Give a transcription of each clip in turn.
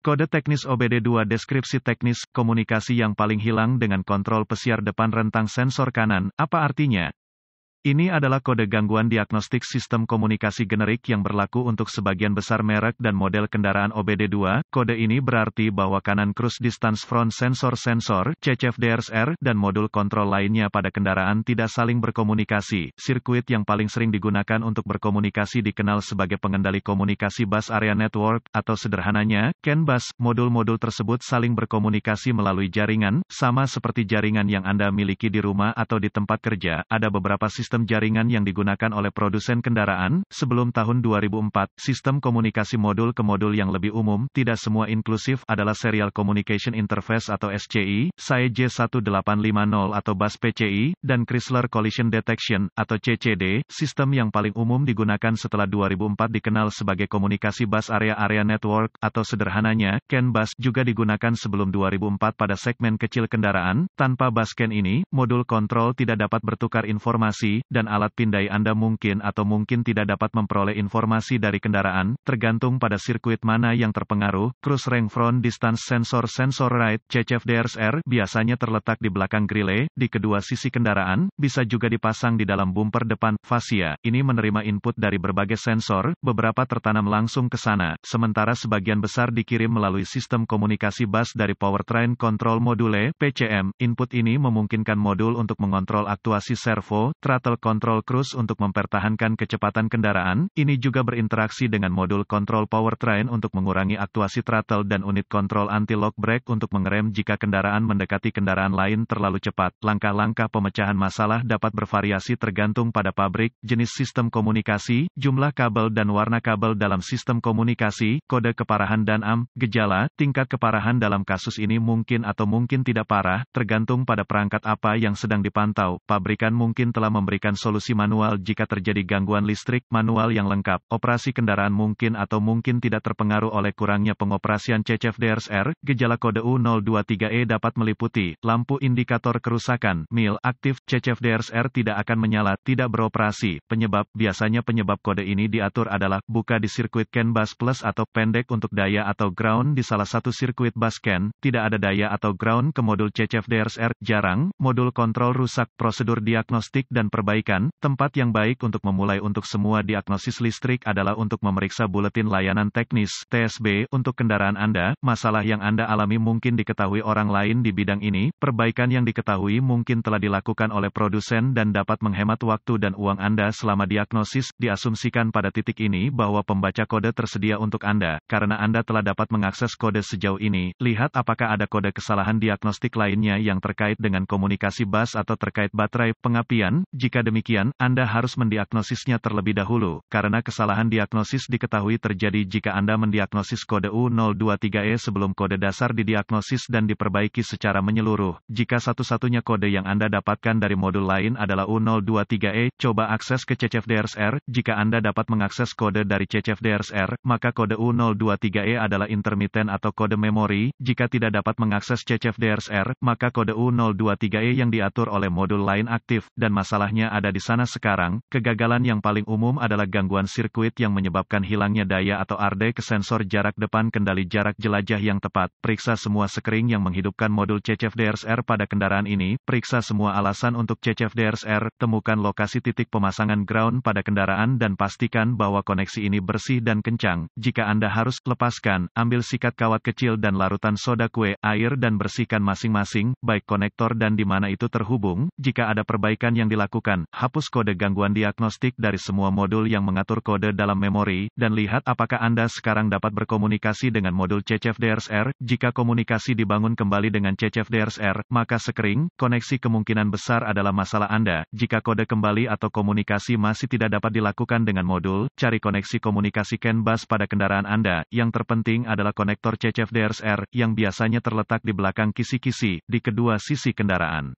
Kode teknis OBD2 deskripsi teknis, komunikasi yang paling hilang dengan kontrol pesiar depan rentang sensor kanan, apa artinya? Ini adalah kode gangguan diagnostik sistem komunikasi generik yang berlaku untuk sebagian besar merek dan model kendaraan OBD2. Kode ini berarti bahwa kanan cruise distance front sensor-sensor, CFD-RS dan modul kontrol lainnya pada kendaraan tidak saling berkomunikasi. Sirkuit yang paling sering digunakan untuk berkomunikasi dikenal sebagai pengendali komunikasi bus area network, atau sederhananya, CAN bus. Modul-modul tersebut saling berkomunikasi melalui jaringan, sama seperti jaringan yang Anda miliki di rumah atau di tempat kerja. Ada beberapa sistem jaringan yang digunakan oleh produsen kendaraan. Sebelum tahun 2004, sistem komunikasi modul ke modul yang lebih umum, tidak semua inklusif, adalah Serial Communication Interface atau SCI, SAE J1850 atau bus PCI, dan Chrysler Collision Detection, atau CCD. Sistem yang paling umum digunakan setelah 2004 dikenal sebagai komunikasi bus area-area network, atau sederhananya, CAN bus, juga digunakan sebelum 2004 pada segmen kecil kendaraan. Tanpa bus CAN ini, modul kontrol tidak dapat bertukar informasi, dan alat pindai Anda mungkin atau mungkin tidak dapat memperoleh informasi dari kendaraan, tergantung pada sirkuit mana yang terpengaruh. Cruise Range Front Distance Sensor Right, CFD-RS, biasanya terletak di belakang grille, di kedua sisi kendaraan, bisa juga dipasang di dalam bumper depan, fascia. Ini menerima input dari berbagai sensor, beberapa tertanam langsung ke sana, sementara sebagian besar dikirim melalui sistem komunikasi bus dari Powertrain Control Module, PCM. Input ini memungkinkan modul untuk mengontrol aktuasi servo, throttle control cruise untuk mempertahankan kecepatan kendaraan. Ini juga berinteraksi dengan modul kontrol powertrain untuk mengurangi aktuasi throttle dan unit kontrol anti-lock brake untuk mengerem jika kendaraan mendekati kendaraan lain terlalu cepat. Langkah-langkah pemecahan masalah dapat bervariasi tergantung pada pabrik, jenis sistem komunikasi, jumlah kabel dan warna kabel dalam sistem komunikasi, kode keparahan dan gejala. Tingkat keparahan dalam kasus ini mungkin atau mungkin tidak parah, tergantung pada perangkat apa yang sedang dipantau. Pabrikan mungkin telah memberikan solusi manual jika terjadi gangguan listrik, manual yang lengkap. Operasi kendaraan mungkin atau mungkin tidak terpengaruh oleh kurangnya pengoperasian CFD-RS. Gejala kode U023E dapat meliputi lampu indikator kerusakan, MIL, aktif, CFD-RS tidak akan menyala, tidak beroperasi. Penyebab, biasanya penyebab kode ini diatur adalah buka di sirkuit CAN bus plus atau pendek untuk daya atau ground di salah satu sirkuit bus CAN, tidak ada daya atau ground ke modul CFD-RS. Jarang, modul kontrol rusak. Prosedur diagnostik dan perbaikan. Tempat yang baik untuk memulai untuk semua diagnosis listrik adalah untuk memeriksa buletin layanan teknis (TSB) untuk kendaraan Anda. Masalah yang Anda alami mungkin diketahui orang lain di bidang ini. Perbaikan yang diketahui mungkin telah dilakukan oleh produsen dan dapat menghemat waktu dan uang Anda selama diagnosis. Diasumsikan pada titik ini bahwa pembaca kode tersedia untuk Anda. Karena Anda telah dapat mengakses kode sejauh ini, lihat apakah ada kode kesalahan diagnostik lainnya yang terkait dengan komunikasi bus atau terkait baterai pengapian. Jika demikian, Anda harus mendiagnosisnya terlebih dahulu, karena kesalahan diagnosis diketahui terjadi jika Anda mendiagnosis kode U023E sebelum kode dasar didiagnosis dan diperbaiki secara menyeluruh. Jika satu-satunya kode yang Anda dapatkan dari modul lain adalah U023E, coba akses ke CFD-RS. Jika Anda dapat mengakses kode dari CFD-RS, maka kode U023E adalah intermittent atau kode memori. Jika tidak dapat mengakses CFD-RS, maka kode U023E yang diatur oleh modul lain aktif, dan masalahnya ada di sana sekarang. Kegagalan yang paling umum adalah gangguan sirkuit yang menyebabkan hilangnya daya atau arde ke sensor jarak depan kendali jarak jelajah yang tepat. Periksa semua sekring yang menghidupkan modul CFD-RS pada kendaraan ini. Periksa semua alasan untuk CFD-RS. Temukan lokasi titik pemasangan ground pada kendaraan dan pastikan bahwa koneksi ini bersih dan kencang. Jika Anda harus, lepaskan, ambil sikat kawat kecil dan larutan soda kue, air dan bersihkan masing-masing, baik konektor dan di mana itu terhubung. Jika ada perbaikan yang dilakukan, hapus kode gangguan diagnostik dari semua modul yang mengatur kode dalam memori, dan lihat apakah Anda sekarang dapat berkomunikasi dengan modul CFD-RS. Jika komunikasi dibangun kembali dengan CFD-RS, maka sekring, koneksi kemungkinan besar adalah masalah Anda. Jika kode kembali atau komunikasi masih tidak dapat dilakukan dengan modul, cari koneksi komunikasi CAN bus pada kendaraan Anda. Yang terpenting adalah konektor CFD-RS, yang biasanya terletak di belakang kisi-kisi, di kedua sisi kendaraan.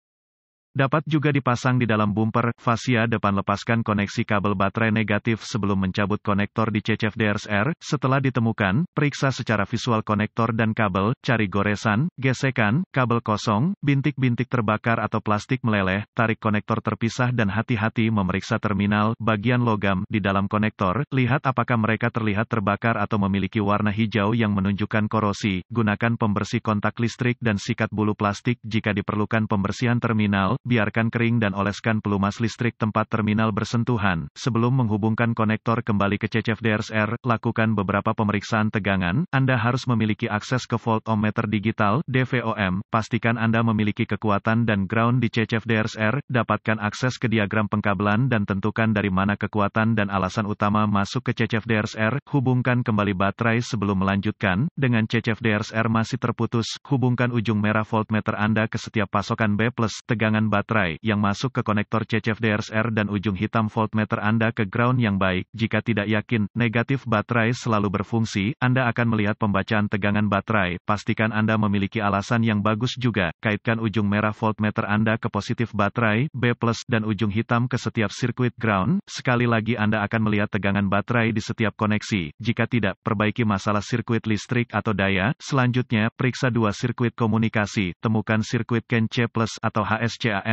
Dapat juga dipasang di dalam bumper, fasia depan. Lepaskan koneksi kabel baterai negatif sebelum mencabut konektor di CCFD-RSR. Setelah ditemukan, periksa secara visual konektor dan kabel, cari goresan, gesekan, kabel kosong, bintik-bintik terbakar atau plastik meleleh, tarik konektor terpisah dan hati-hati memeriksa terminal, bagian logam, di dalam konektor, lihat apakah mereka terlihat terbakar atau memiliki warna hijau yang menunjukkan korosi. Gunakan pembersih kontak listrik dan sikat bulu plastik jika diperlukan pembersihan terminal. Biarkan kering dan oleskan pelumas listrik tempat terminal bersentuhan. Sebelum menghubungkan konektor kembali ke CCFD-RSR, lakukan beberapa pemeriksaan tegangan. Anda harus memiliki akses ke voltmeter digital, DVOM. Pastikan Anda memiliki kekuatan dan ground di CCFD-RSR. Dapatkan akses ke diagram pengkabelan dan tentukan dari mana kekuatan dan alasan utama masuk ke CCFD-RSR. Hubungkan kembali baterai sebelum melanjutkan. Dengan CCFD-RSR masih terputus, hubungkan ujung merah voltmeter Anda ke setiap pasokan B+, tegangan baterai yang masuk ke konektor CCFD-RSR dan ujung hitam voltmeter Anda ke ground yang baik. Jika tidak yakin, negatif baterai selalu berfungsi, Anda akan melihat pembacaan tegangan baterai. Pastikan Anda memiliki alasan yang bagus juga. Kaitkan ujung merah voltmeter Anda ke positif baterai, B+, dan ujung hitam ke setiap sirkuit ground. Sekali lagi Anda akan melihat tegangan baterai di setiap koneksi. Jika tidak, perbaiki masalah sirkuit listrik atau daya. Selanjutnya, periksa dua sirkuit komunikasi. Temukan sirkuit CAN C+ atau HSCAN+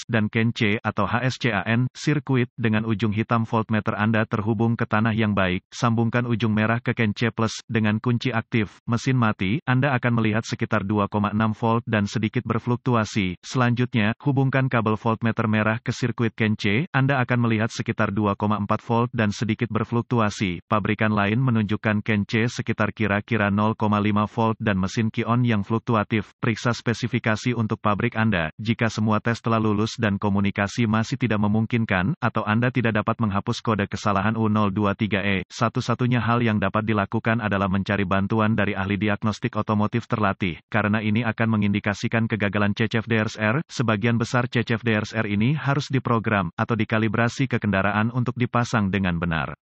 dan CAN C atau HSCAN, sirkuit dengan ujung hitam voltmeter Anda terhubung ke tanah yang baik. Sambungkan ujung merah ke CAN C+ dengan kunci aktif. Mesin mati, Anda akan melihat sekitar 2,6 volt dan sedikit berfluktuasi. Selanjutnya, hubungkan kabel voltmeter merah ke sirkuit CAN C. Anda akan melihat sekitar 2,4 volt dan sedikit berfluktuasi. Pabrikan lain menunjukkan CAN C sekitar kira-kira 0,5 volt dan mesin Ki-on yang fluktuatif. Periksa spesifikasi untuk pabrik Anda. Jika semua tes telah lulus dan komunikasi masih tidak memungkinkan, atau Anda tidak dapat menghapus kode kesalahan U023E, satu-satunya hal yang dapat dilakukan adalah mencari bantuan dari ahli diagnostik otomotif terlatih, karena ini akan mengindikasikan kegagalan CCFD-RSR. Sebagian besar CCFD-RSR ini harus diprogram atau dikalibrasi ke kendaraan untuk dipasang dengan benar.